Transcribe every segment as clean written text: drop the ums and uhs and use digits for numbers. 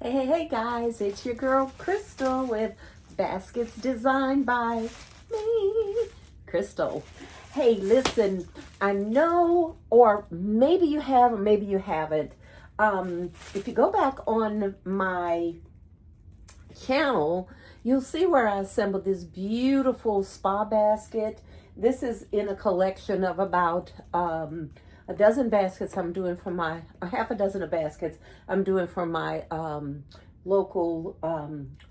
Hey guys, it's your girl Crystal with Baskets Designed by me, Crystal. Hey, listen, I know, or maybe you have, or maybe you haven't. If you go back on my channel, you'll see where I assembled this beautiful spa basket. This is in a collection of about a dozen baskets I'm doing for my, a half a dozen of baskets I'm doing for my local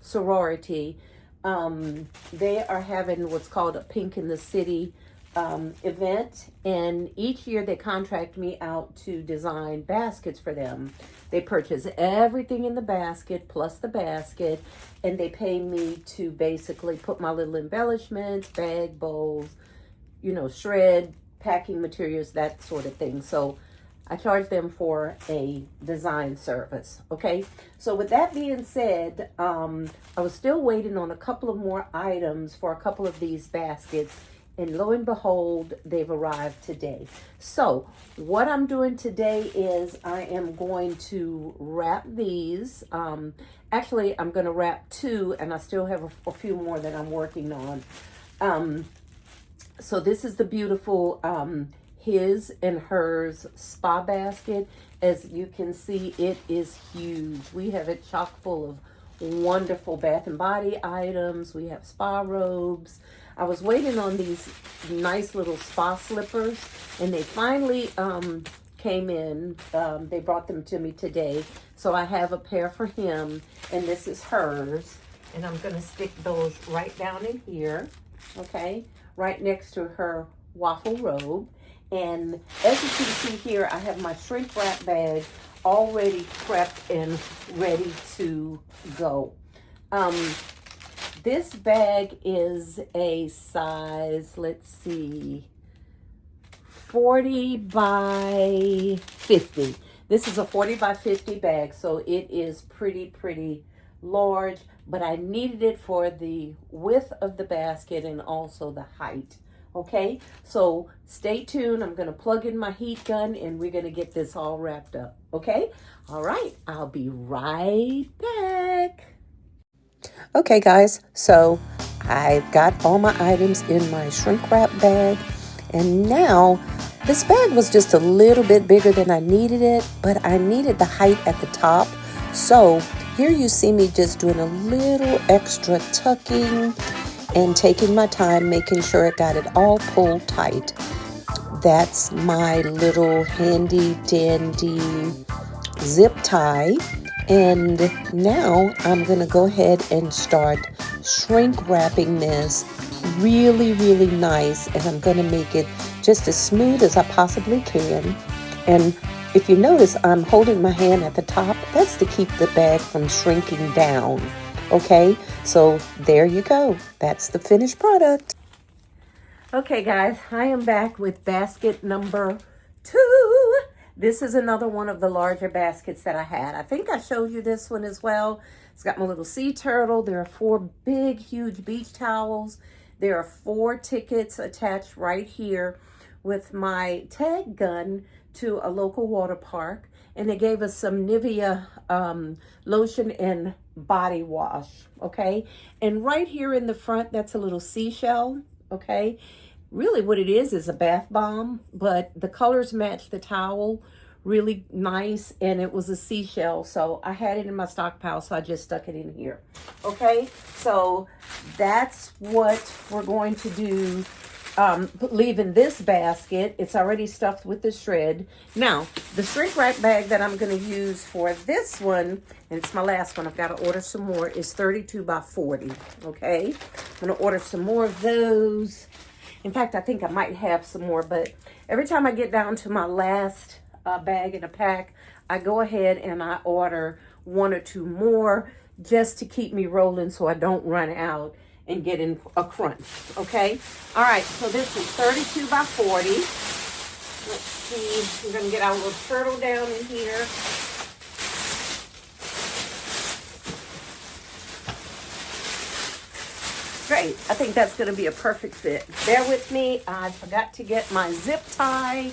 sorority. They are having what's called a Pink in the City event, and each year they contract me out to design baskets for them. They purchase everything in the basket plus the basket, and they pay me to basically put my little embellishments, bag, bowls, shred, packing materials, that sort of thing. So I charge them for a design service. Okay. So with that being said, I was still waiting on a couple of more items for a couple of these baskets, and lo and behold, they've arrived today. So what I'm doing today is I am going to wrap these. Actually, I'm going to wrap two, and I still have a few more that I'm working on. So this is the beautiful his and hers spa basket. As you can see, it is huge. We have it chock full of wonderful Bath and Body items. We have spa robes. I was waiting on these nice little spa slippers, and they finally came in. They brought them to me today. So I have a pair for him, and this is hers. And I'm going to stick those right down in here, okay, right next to her waffle robe. And as you can see here, I have my shrink wrap bag already prepped and ready to go. This bag is a size, let's see, 40 by 50. This is a 40 by 50 bag, so it is pretty large, but I needed it for the width of the basket and also the height. Okay, so stay tuned. I'm going to plug in my heat gun and we're going to get this all wrapped up. Okay, all right, I'll be right back. Okay, guys, so I've got all my items in my shrink wrap bag, and now this bag was just a little bit bigger than I needed it, but I needed the height at the top. So here you see me just doing a little extra tucking and taking my time, making sure it got it all pulled tight. That's my little handy dandy zip tie. And now I'm gonna go ahead and start shrink wrapping this really nice, and I'm gonna make it just as smooth as I possibly can. And if you notice, I'm holding my hand at the top. That's to keep the bag from shrinking down. Okay, so there you go. That's the finished product. Okay, guys, I am back with basket number 2. This is another one of the larger baskets that I had. I think I showed you this one as well. It's got my little sea turtle. There are 4 big, huge beach towels. There are 4 tickets attached right here with my tag gun to a local water park. And they gave us some Nivea lotion and body wash, okay? And right here in the front, that's a little seashell, okay? Really what it is a bath bomb, but the colors match the towel really nice, and it was a seashell, so I had it in my stockpile, so I just stuck it in here, okay? So that's what we're going to do. Leaving this basket, it's already stuffed with the shred. Now, the shrink wrap bag that I'm going to use for this one, and it's my last one, I've got to order some more, is 32 by 40, okay? I'm going to order some more of those. In fact, I think I might have some more, but every time I get down to my last bag in a pack, I go ahead and I order 1 or 2 more just to keep me rolling so I don't run out and get in a crunch, okay? All right, so this is 32 by 40. Let's see, we're gonna get our little turtle down in here. Great, I think that's gonna be a perfect fit. Bear with me, I forgot to get my zip tie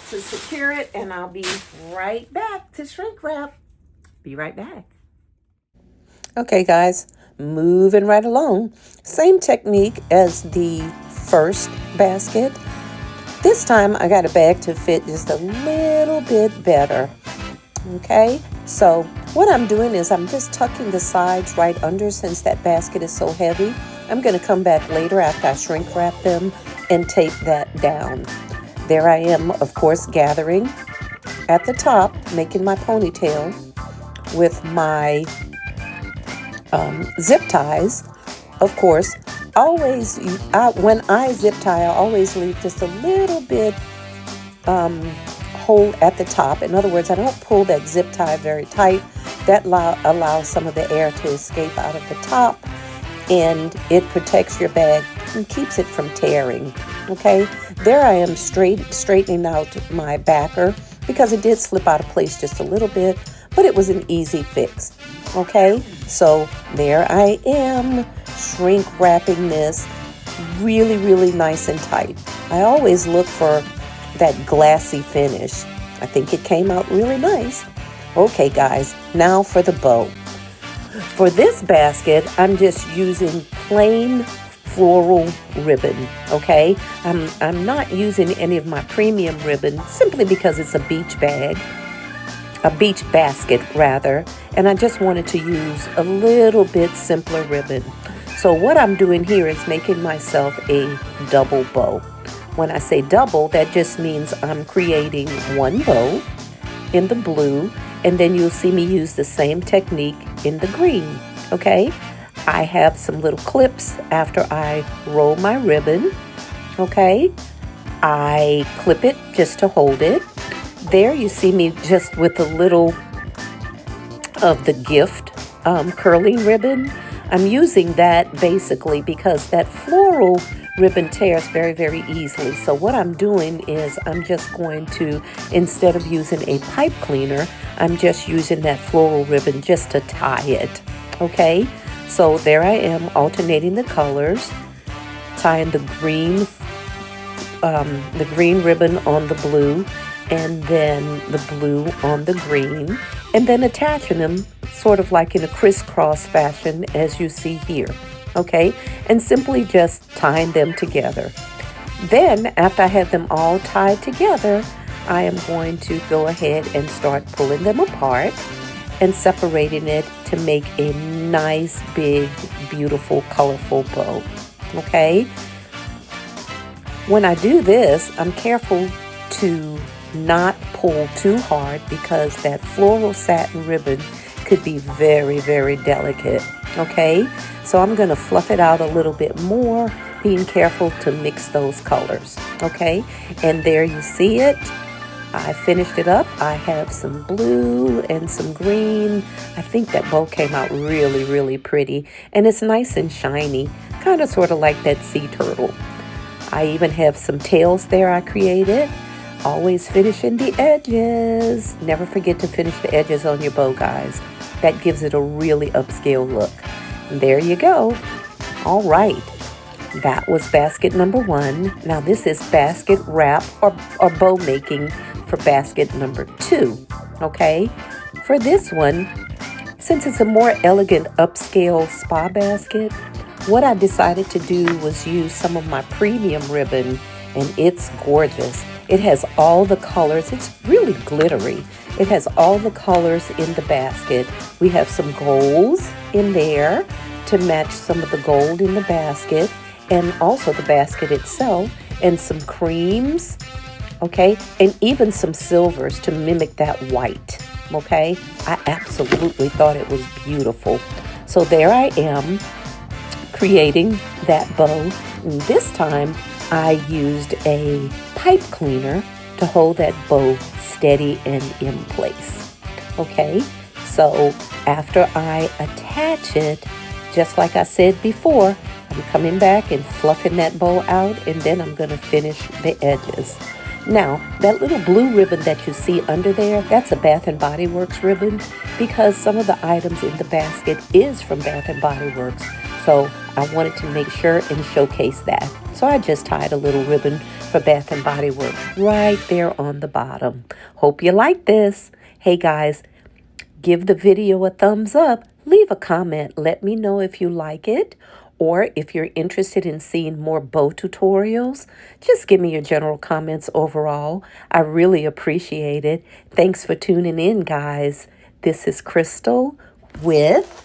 to secure it, and I'll be right back to shrink wrap. Be right back. Okay, guys, moving right along. Same technique as the first basket. This time I got a bag to fit just a little bit better. Okay, so what I'm doing is I'm just tucking the sides right under since that basket is so heavy. I'm going to come back later after I shrink wrap them and tape that down. There I am, of course, gathering at the top, making my ponytail with my zip ties. Of course, when I zip tie, I always leave just a little bit hole at the top. In other words, I don't pull that zip tie very tight. That allows some of the air to escape out of the top, and it protects your bag and keeps it from tearing. Okay, there I am straightening out my backer because it did slip out of place just a little bit, but it was an easy fix. Okay, so there I am shrink wrapping this really nice and tight. I always look for that glassy finish. I think it came out really nice. Okay, guys, now for the bow. For this basket, I'm just using plain floral ribbon, okay? I'm not using any of my premium ribbon simply because it's a beach basket rather, and I just wanted to use a little bit simpler ribbon. So what I'm doing here is making myself a double bow. When I say double, that just means I'm creating one bow in the blue, and then you'll see me use the same technique in the green, okay? I have some little clips after I roll my ribbon, okay? I clip it just to hold it. There you see me just with a little of the gift curling ribbon. I'm using that basically because that floral ribbon tears very easily. So what I'm doing is I'm just going to, instead of using a pipe cleaner, I'm just using that floral ribbon just to tie it. Okay, so there I am alternating the colors, tying the green ribbon on the blue, and then the blue on the green, and then attaching them sort of like in a crisscross fashion as you see here. Okay, and simply just tying them together. Then after I have them all tied together, I am going to go ahead and start pulling them apart and separating it to make a nice, big, beautiful, colorful bow. Okay, when I do this, I'm careful to not pull too hard because that floral satin ribbon could be very delicate. Okay, so I'm going to fluff it out a little bit more, being careful to mix those colors. Okay, and there you see it. I finished it up. I have some blue and some green. I think that bow came out really pretty, and it's nice and shiny, kind of sort of like that sea turtle. I even have some tails there I created. Always finishing the edges. Never forget to finish the edges on your bow, guys. That gives it a really upscale look. And there you go. All right. That was basket number 1. Now this is basket wrap or bow making for basket number 2. Okay. For this one, since it's a more elegant upscale spa basket, what I decided to do was use some of my premium ribbon, and it's gorgeous. It has all the colors. It's really glittery. It has all the colors in the basket. We have some golds in there to match some of the gold in the basket, and also the basket itself, and some creams, okay, and even some silvers to mimic that white, okay? I absolutely thought it was beautiful. So there I am creating that bow. And this time I used a pipe cleaner to hold that bow steady and in place. Okay, so after I attach it, just like I said before, I'm coming back and fluffing that bow out, and then I'm going to finish the edges. Now, that little blue ribbon that you see under there, that's a Bath & Body Works ribbon because some of the items in the basket is from Bath & Body Works. So I wanted to make sure and showcase that. So I just tied a little ribbon for Bath & Body Works right there on the bottom. Hope you like this. Hey guys, Give the video a thumbs up. Leave a comment. Let me know if you like it or if you're interested in seeing more bow tutorials. Just give me your general comments overall. I really appreciate it. Thanks for tuning in, guys. This is Crystal with,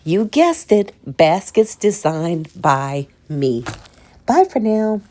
you guessed it, Baskets Designed by Me. Bye for now.